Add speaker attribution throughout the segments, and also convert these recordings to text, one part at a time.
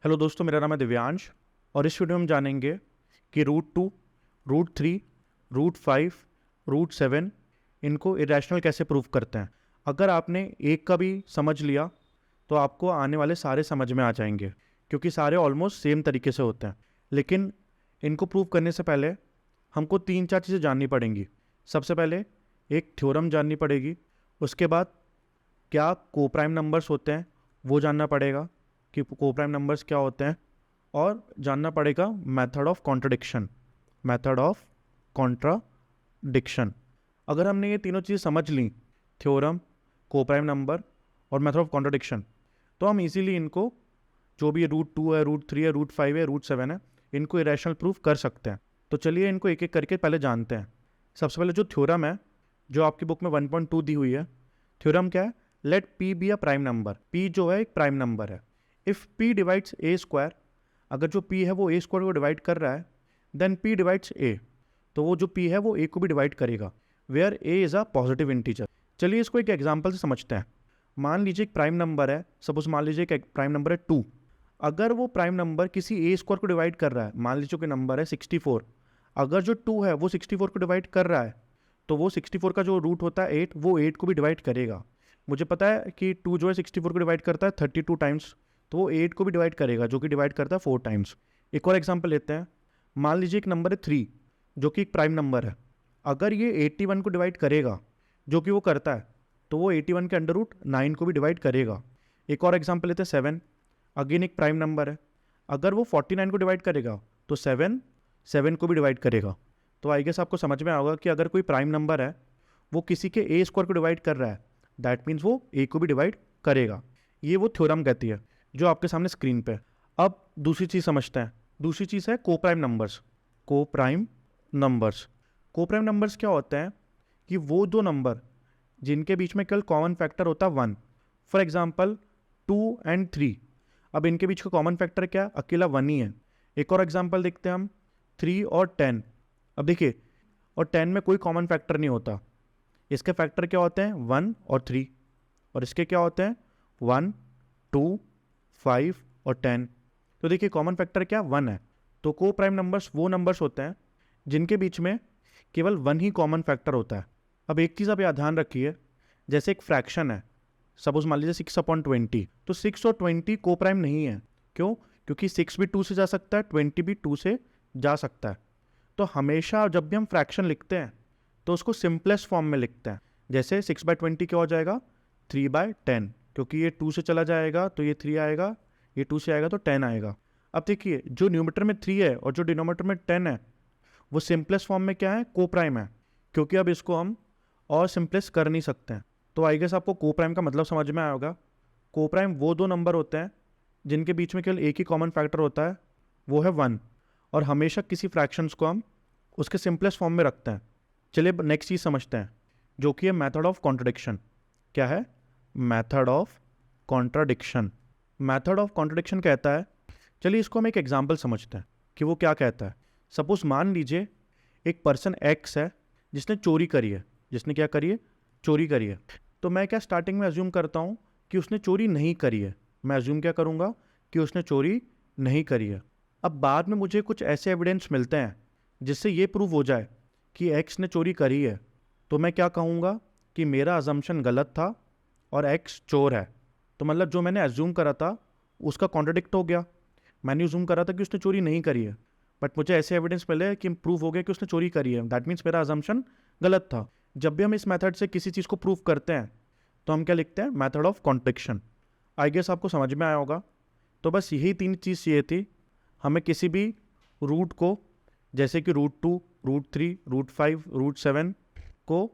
Speaker 1: Hello दोस्तों, मेरा नाम है दिव्यांश और इस वीडियो में हम जानेंगे कि रूट 2, रूट 3, रूट 5, रूट 7 इनको इरेशनल कैसे प्रूव करते हैं। अगर आपने एक का भी समझ लिया तो आपको आने वाले सारे समझ में आ जाएंगे, क्योंकि सारे ऑलमोस्ट सेम तरीके से होते हैं। लेकिन इनको प्रूव करने से पहले हमको 3-4 चीज़ें जाननी पड़ेंगी। सबसे पहले एक थ्योरम जाननी पड़ेगी, उसके बाद क्या कोप्राइम नंबर्स होते हैं वो जानना पड़ेगा कि कोप्राइम नंबर्स क्या होते हैं, और जानना पड़ेगा method of contradiction. Method of contradiction अगर हमने ये तीनों चीज़ समझ ली, थ्योरम, कोप्राइम नंबर और मेथड ऑफ कॉन्ट्रडिक्शन, तो हम इजीली इनको, जो भी रूट 2 है, रूट 3 है, रूट 5 है, रूट 7 है, इनको इरेशनल प्रूफ कर सकते हैं। तो चलिए इनको एक एक करके पहले जानते हैं। सबसे पहले जो थ्योरम है, जो आपकी बुक में 1.2 दी हुई है, थ्योरम क्या है? Let p be a prime number. P जो है एक प्राइम नंबर है। If p divides A square, अगर जो पी है वो ए स्क्वायर को डिवाइड कर रहा है, देन पी डिवाइड्स ए, तो वो जो पी है वो ए को भी डिवाइड करेगा, where a is a positive integer. चलिए इसको एक एग्जांपल से समझते हैं। मान लीजिए एक प्राइम नंबर है, सपोज मान लीजिए एक प्राइम नंबर है 2। अगर वो प्राइम नंबर किसी ए स्क्वायर को डिवाइड कर रहा है, मान लीजिए कोई नंबर है 64, अगर जो 2 है वो 64 को डिवाइड कर रहा है, तो वो 64 का जो रूट होता है 8, वो 8 को भी डिवाइड करेगा। मुझे पता है कि 2 जो है 64 को डिवाइड करता है 32 टाइम्स, तो वो 8 को भी डिवाइड करेगा, जो कि डिवाइड करता है 4 टाइम्स। एक और एग्जांपल लेते हैं। मान लीजिए एक नंबर है 3, जो कि एक प्राइम नंबर है। अगर ये 81 को डिवाइड करेगा, जो कि वो करता है, तो वो 81 के अंडर रूट 9 को भी डिवाइड करेगा। एक और एग्जांपल लेते हैं 7। अगेन एक प्राइम नंबर है। अगर वो 49 को डिवाइड करेगा, तो 7 7 को भी डिवाइड करेगा। तो आई गेस आपको समझ में आएगा कि अगर कोई प्राइम नंबर है, वो किसी के ए स्क्वायर को डिवाइड कर रहा है, दैट मीन्स वो ए को भी डिवाइड करेगा। ये वो थ्योरम कहती है, जो आपके सामने स्क्रीन पे है। अब दूसरी चीज़ समझते हैं। दूसरी चीज़ है coprime numbers. Coprime numbers coprime numbers क्या होते हैं कि वो दो नंबर जिनके बीच में केवल कॉमन फैक्टर होता है 1। फॉर एग्जाम्पल 2 एंड 3, अब इनके बीच का कॉमन फैक्टर क्या है? अकेला 1 ही है। एक और एग्जाम्पल देखते हैं हम, 3 और 10। अब देखिए, और 10 में कोई कॉमन फैक्टर नहीं होता। इसके फैक्टर क्या होते हैं? 1 और 3। और इसके क्या होते हैं? 1, 2, 5 और 10। तो देखिए कॉमन फैक्टर क्या? 1 है। तो को प्राइम नंबर्स वो नंबर्स होते हैं जिनके बीच में केवल 1 ही कॉमन फैक्टर होता है। अब एक चीज़ आप यहाँ ध्यान रखिए, जैसे एक फ्रैक्शन है, सपोज मान लीजिए 6/20, तो 6 और 20 को प्राइम नहीं है। क्यों? क्योंकि 6 भी 2 से जा सकता है, 20 भी 2 से जा सकता है। तो हमेशा जब भी हम फ्रैक्शन लिखते हैं तो उसको सिंपलेस्ट फॉर्म में लिखते हैं। जैसे 6/20 क्या हो जाएगा? 3/10, क्योंकि ये 2 से चला जाएगा तो ये 3 आएगा, ये 2 से आएगा तो 10 आएगा। अब देखिए, जो न्यूमरेटर में 3 है और जो डिनोमिनेटर में 10 है, वो सिंपलेस्ट फॉर्म में क्या है? कोप्राइम है, क्योंकि अब इसको हम और सिंपलेस्ट कर नहीं सकते हैं। तो आई गेस आपको कोप्राइम का मतलब समझ में आया होगा। कोप्राइम वो दो नंबर होते हैं जिनके बीच में केवल एक ही कॉमन फैक्टर होता है, वो है 1। और हमेशा किसी फ्रैक्शंस को हम उसके सिंपलेस्ट फॉर्म में रखते हैं। चलिए नेक्स्ट चीज़ समझते हैं, जो कि है मेथड ऑफ कॉन्ट्रडिक्शन। क्या है? Method of contradiction. Method of contradiction कहता है, चलिए इसको हम एक एग्जांपल समझते हैं कि वो क्या कहता है। सपोज मान लीजिए एक पर्सन एक्स है जिसने चोरी करी है। जिसने क्या करी है? चोरी करी है। तो मैं क्या स्टार्टिंग में अज्यूम करता हूँ कि उसने चोरी नहीं करी है। मैं अज्यूम क्या करूँगा? कि उसने चोरी नहीं करी है। अब बाद में मुझे कुछ ऐसे एविडेंस मिलते हैं जिससे ये प्रूव हो जाए कि एक्स ने चोरी करी है, तो मैं क्या कहूँगा? कि मेरा अजम्पशन गलत था और एक्स चोर है। तो मतलब जो मैंने अज्यूम करा था उसका कॉन्ट्रडिक्ट हो गया। मैंने अज्यूम करा था कि उसने चोरी नहीं करी है, बट मुझे ऐसे एविडेंस मिले कि प्रूव हो गया कि उसने चोरी करी है। दैट मीन्स मेरा अजम्पशन गलत था। जब भी हम इस मेथड से किसी चीज़ को प्रूव करते हैं तो हम क्या लिखते हैं? Method of contradiction. I guess आपको समझ में आया होगा। तो बस यही 3 चीज़ चाहिए थी हमें किसी भी रूट को, जैसे कि रूट 2, रूट 3, रूट 5, रूट 7 को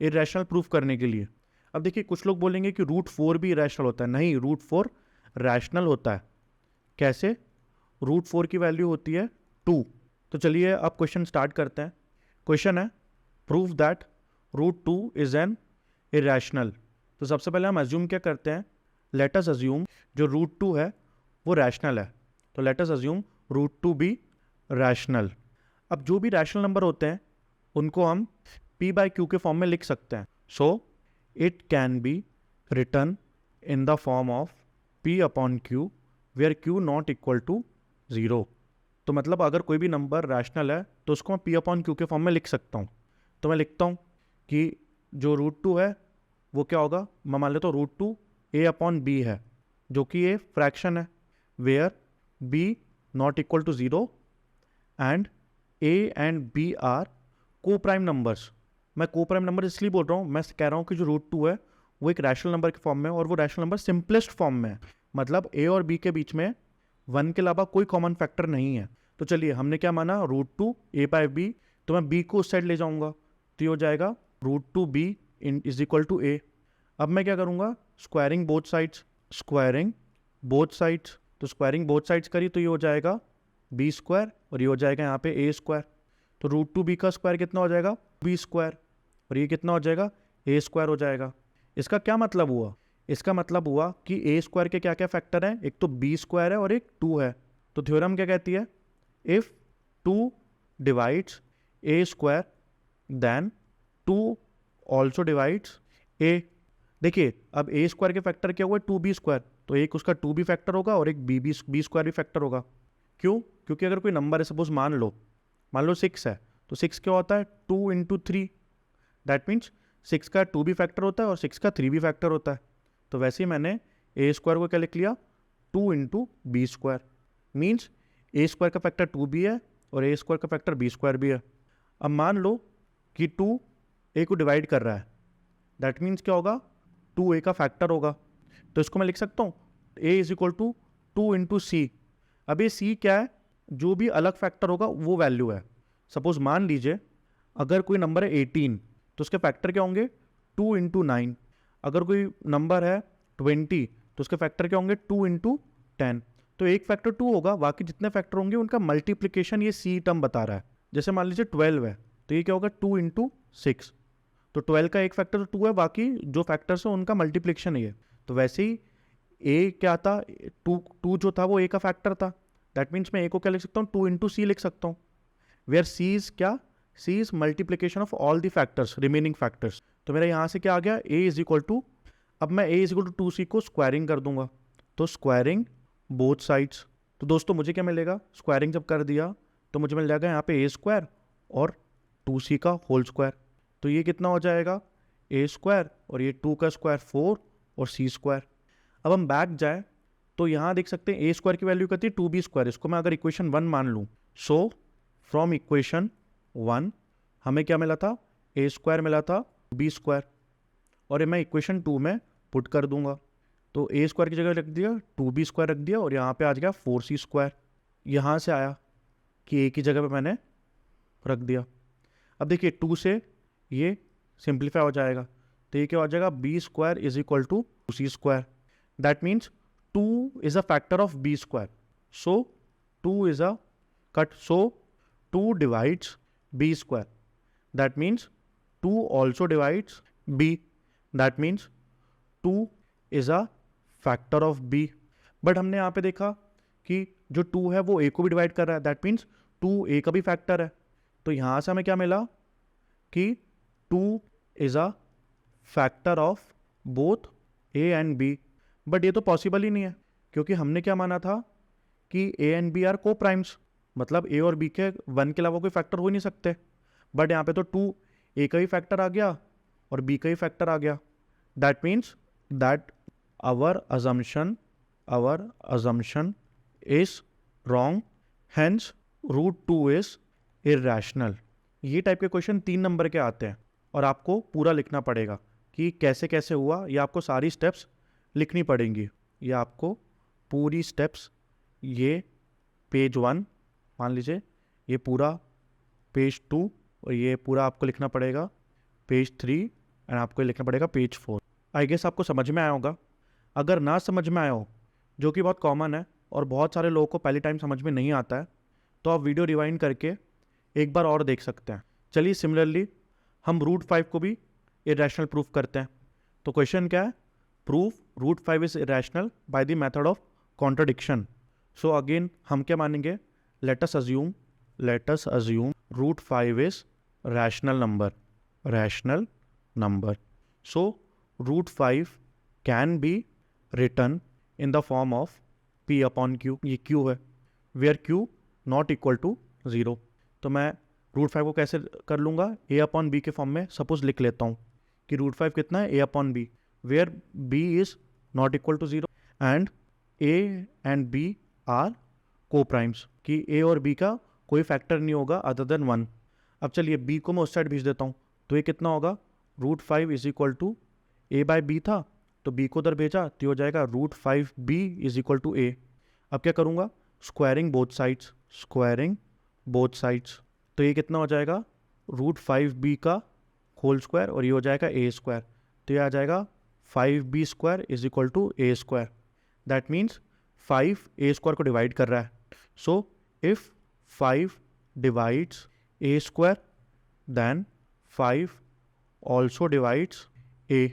Speaker 1: इरेशनल प्रूफ करने के लिए। अब देखिए, कुछ लोग बोलेंगे कि रूट 4 भी इरेशनल होता है। नहीं, रूट 4 रैशनल होता है। कैसे? रूट 4 की वैल्यू होती है 2। तो चलिए अब क्वेश्चन स्टार्ट करते हैं। क्वेश्चन है, prove that root 2 is an irrational. तो सबसे पहले हम अज्यूम क्या करते हैं? लेट अस अज्यूम जो रूट 2 है वो रैशनल है। तो लेट अस अज्यूम रूट 2 भी रैशनल। अब जो भी रैशनल नंबर होते हैं उनको हम p/q के फॉर्म में लिख सकते हैं। So it can be written in the form of p/q where q not equal to 0। तो मतलब अगर कोई भी नंबर रैशनल है तो उसको मैं पी अपॉन क्यू के फॉर्म में लिख सकता हूँ। तो मैं लिखता हूँ कि जो रूट 2 है वो क्या होगा, मैं मान लेता हूँ रूट 2 ए अपॉन बी है, जो कि ये फ्रैक्शन है, where b not equal to 0 and a and b are coprime numbers. मैं को प्राइम नंबर इसलिए बोल रहा हूँ, मैं कह रहा हूँ कि जो रूट 2 है वो एक रैशनल नंबर के फॉर्म में है और वो रैशनल नंबर सिंपलेस्ट फॉर्म में है, मतलब ए और बी के बीच में 1 के अलावा कोई कॉमन फैक्टर नहीं है। तो चलिए हमने क्या माना, रूट 2 ए बाय बी, तो मैं बी को उस साइड ले जाऊंगा तो ये हो जाएगा root 2 B is equal to A. अब मैं क्या करूंगा, squaring both sides, squaring both sides, तो स्क्वायरिंग बोथ साइड्स करी तो ये हो जाएगा बी स्क्वायर और ये हो जाएगा यहाँ पे ए स्क्वायर। तो रूट 2 बी का स्क्वायर कितना हो जाएगा, बी स्क्वायर, और ये कितना हो जाएगा, ए स्क्वायर हो जाएगा। इसका क्या मतलब हुआ, इसका मतलब हुआ कि ए स्क्वायर के क्या क्या फैक्टर हैं, एक तो बी स्क्वायर है और एक 2 है। तो थ्योरम क्या कहती है, if 2 divides A square then 2 also divides A. देखिए अब ए स्क्वायर के फैक्टर क्या हुआ, 2b स्क्वायर, तो एक उसका 2b फैक्टर होगा और एक बी स्क्वायर भी फैक्टर होगा। क्यों, क्योंकि अगर कोई नंबर है, सपोज मान लो 6 है, तो 6 क्या होता है, 2 इंटू 3, दैट मीन्स 6 का 2b फैक्टर होता है और 6 का 3b फैक्टर होता है। तो वैसे ही मैंने ए स्क्वायर को क्या लिख लिया, 2 इंटू बी स्क्वायर, मीन्स ए स्क्वायर का फैक्टर 2b है और ए स्क्वायर का फैक्टर बी स्क्वायर भी है। अब मान लो कि 2 ए को डिवाइड कर रहा है, दैट मीन्स क्या होगा, 2 ए का फैक्टर होगा, तो इसको मैं लिख सकता हूँ ए इज इक्वल टू 2 इंटू सी। अब ये सी क्या है, जो भी अलग फैक्टर होगा वो वैल्यू है। सपोज मान लीजिए अगर कोई नंबर है 18 तो उसके फैक्टर क्या होंगे, 2 इंटू 9। अगर कोई नंबर है 20 तो उसके फैक्टर क्या होंगे, 2 इंटू 10। तो एक फैक्टर 2 होगा, बाकी जितने फैक्टर होंगे उनका मल्टीप्लीकेशन ये सी टर्म बता रहा है। जैसे मान लीजिए 12 है तो ये क्या होगा, 2 इंटू 6, तो 12 का एक फैक्टर तो 2 है, बाकी जो फैक्टर्स है उनका मल्टीप्लिकेशन ही है। तो वैसे ही ए क्या था, 2 जो था वो ए का फैक्टर था, दैट मीन्स मैं ए को क्या लिख सकता हूँ, 2 इंटू सी लिख सकता हूँ, वेयर सी इज क्या, C is multiplication of all the factors, remaining factors. तो मेरा यहाँ से क्या आ गया, ए इज इक्वल टू, अब मैं ए इज इक्वल टू 2c को स्क्वायरिंग कर दूंगा, तो स्क्वायरिंग बोथ साइड्स। तो दोस्तों मुझे क्या मिलेगा, स्क्वायरिंग जब कर दिया तो मुझे मिल जाएगा यहाँ पे ए स्क्वायर और 2c का होल स्क्वायर। तो ये कितना हो जाएगा, ए स्क्वायर और ये 2 का स्क्वायर 4 और सी स्क्वायर। अब हम बैक जाए तो यहाँ देख सकते हैं ए स्क्वायर की वैल्यू करती है 2b स्क्वायर, इसको मैं अगर इक्वेशन 1 मान लूँ, सो फ्रॉम इक्वेशन 1 हमें क्या मिला था, ए स्क्वायर मिला था बी स्क्वायर, और ये मैं इक्वेशन 2 में पुट कर दूंगा, तो ए स्क्वायर की जगह रख दिया 2b स्क्वायर रख दिया और यहाँ पे आ गया 4c स्क्वायर। यहाँ से आया कि ए की जगह पे मैंने रख दिया। अब देखिए 2 से ये सिंप्लीफाई हो जाएगा, तो ये क्या हो जाएगा, b square is equal to c square, that means 2 is a factor of b square, so 2 is a cut, so 2 divides b square, that means 2 also divides b, that means 2 is a factor of b. But हमने यहाँ पे देखा कि जो 2 है वो ए को भी डिवाइड कर रहा है, दैट मीन्स 2 ए का भी फैक्टर है। तो यहाँ से हमें क्या मिला कि 2 is a factor of both a and b. But ये तो पॉसिबल ही नहीं है, क्योंकि हमने क्या माना था कि ए एंड बी आर को प्राइम्स, मतलब ए और बी के 1 के अलावा कोई फैक्टर हो ही नहीं सकते। बट यहाँ पे तो 2 ए का ही फैक्टर आ गया और बी का ही फैक्टर आ गया, that means that our assumption is wrong, hence root 2 is irrational. ये टाइप के क्वेश्चन 3 नंबर के आते हैं और आपको पूरा लिखना पड़ेगा कि कैसे कैसे हुआ, ये आपको सारी स्टेप्स लिखनी पड़ेंगी। ये आपको पूरी स्टेप्स, ये पेज 1 मान लीजिए, ये पूरा पेज 2 और ये पूरा आपको लिखना पड़ेगा पेज 3 एंड आपको लिखना पड़ेगा पेज 4। आई गेस आपको समझ में आया होगा। अगर ना समझ में आया हो, जो कि बहुत कॉमन है और बहुत सारे लोगों को पहले टाइम समझ में नहीं आता है, तो आप वीडियो रिवाइंड करके एक बार और देख सकते हैं। चलिए सिमिलरली हम रूट 5 को भी इरेशनल प्रूफ करते हैं। तो क्वेश्चन क्या है, proof root 5 is irrational by the method of contradiction. So again हम क्या मानेंगे, let us assume root 5 is rational number. So root 5 can be written in the form of p upon q, ये q है, where q not equal to 0। तो मैं √5 को कैसे कर लूँगा, a अपॉन बी के फॉर्म में सपोज लिख लेता हूँ कि √5 कितना है, a upon b, where b is not equal to 0 and a and b are coprimes, कि a और b का कोई फैक्टर नहीं होगा अदर देन 1। अब चलिए b को मैं उस साइड भेज देता हूँ, तो ये कितना होगा, √5 is equal to a by b था, तो b को उधर भेजा तो हो जाएगा √5b is equal to a। अब क्या करूँगा, squaring both sides, squaring both sides, तो ये कितना हो जाएगा, √5b का होल स्क्वायर और ये हो जाएगा a स्क्वायर, तो ये आ जाएगा 5b square is equal to a square. That means 5 a square को डिवाइड कर रहा है। So if 5 divides a square then 5 also divides a।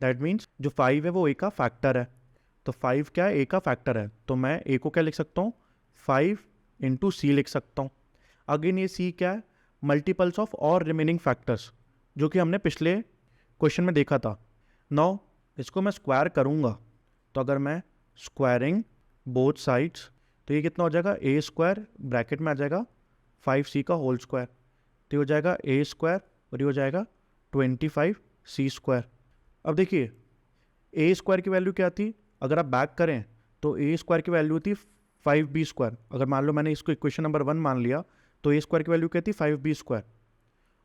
Speaker 1: That means जो 5 है वो a का फैक्टर है, तो 5 क्या है, a का फैक्टर है, तो मैं a को क्या लिख सकता हूँ, 5 इंटू c लिख सकता हूँ। अगेन ये c क्या है, मल्टीपल्स ऑफ और रिमेनिंग फैक्टर्स, जो कि हमने पिछले क्वेश्चन में देखा था। नाउ इसको मैं स्क्वायर करूँगा, तो अगर मैं स्क्वायरिंग बोथ साइड्स, तो ये कितना हो जाएगा, a स्क्वायर ब्रैकेट में आ जाएगा 5c का होल स्क्वायर, तो ये हो जाएगा a स्क्वायर और ये हो जाएगा 25c स्क्वायर। अब देखिए a स्क्वायर की वैल्यू क्या थी, अगर आप बैक करें तो a स्क्वायर की वैल्यू थी 5b स्क्वायर। अगर मान लो मैंने इसको इक्वेशन नंबर 1 मान लिया तो a स्क्वायर की वैल्यू क्या थी, 5b स्क्वायर,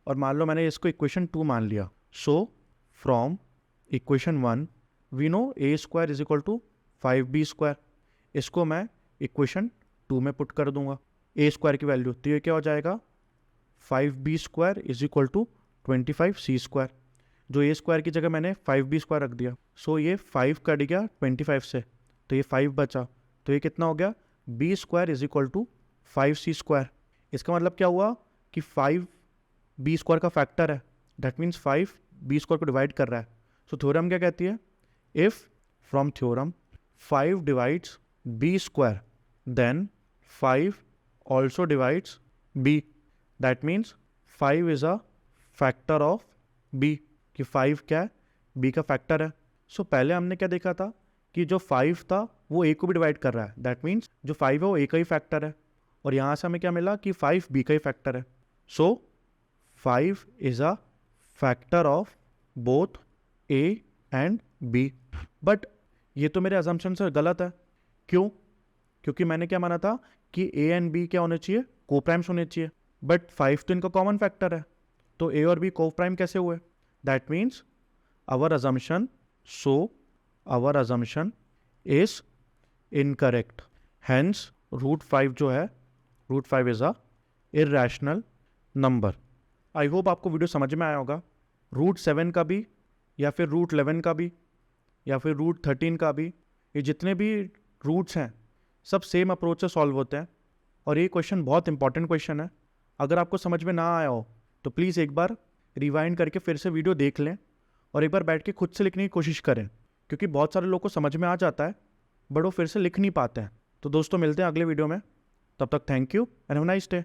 Speaker 1: और मान लो मैंने इसको इक्वेशन 2 मान लिया। So from equation 1 we know a square is equal to 5b square. इसको मैं इक्वेशन 2 में पुट कर दूंगा a स्क्वायर की वैल्यू, तो ये क्या हो जाएगा, 5b square is equal to 25c square. जो a स्क्वायर की जगह मैंने 5b स्क्वायर रख दिया, सो ये 5 कट गया 25 से, तो ये 5 बचा, तो ये कितना हो गया, b square is equal to 5c square. इसका मतलब क्या हुआ कि 5 b स्क्वायर का फैक्टर है, दैट मीन्स 5 b स्क्वायर को डिवाइड कर रहा है। सो थ्योरम क्या कहती है, if from theorem 5 divides b square then 5 also divides b, that means 5 is a factor of b, कि 5 क्या है, b का फैक्टर है। सो पहले हमने क्या देखा था कि जो 5 था वो a को भी डिवाइड कर रहा है, दैट मीन्स जो 5 है वो a का ही फैक्टर है, और यहाँ से हमें क्या मिला कि 5 b का ही फैक्टर है। सो 5 is a factor of both a and b। But ये तो मेरे अजम्पशन से गलत है, क्यों, क्योंकि मैंने क्या माना था कि a एंड b क्या होने चाहिए, को प्राइम्स होने चाहिए, बट 5 तो इनका कॉमन फैक्टर है, तो a और b को प्राइम कैसे हुए। That means our assumption, so our assumption is incorrect, hence √5 जो है, √5 is a irrational number. I hope आपको वीडियो समझ में आया होगा। √7 का भी या फिर √11 का भी या फिर √13 का भी, ये जितने भी रूट्स हैं सब सेम अप्रोच से सॉल्व होते हैं, और ये क्वेश्चन बहुत इंपॉर्टेंट क्वेश्चन है। अगर आपको समझ में ना आया हो तो प्लीज़ एक बार रिवाइंड करके फिर से वीडियो देख लें और एक बार बैठ के खुद से लिखने की कोशिश करें, क्योंकि बहुत सारे लोगों को समझ में आ जाता है बट वो फिर से लिख नहीं पाते हैं। तो दोस्तों मिलते हैं अगले वीडियो में, तब तक thank you and have a nice day.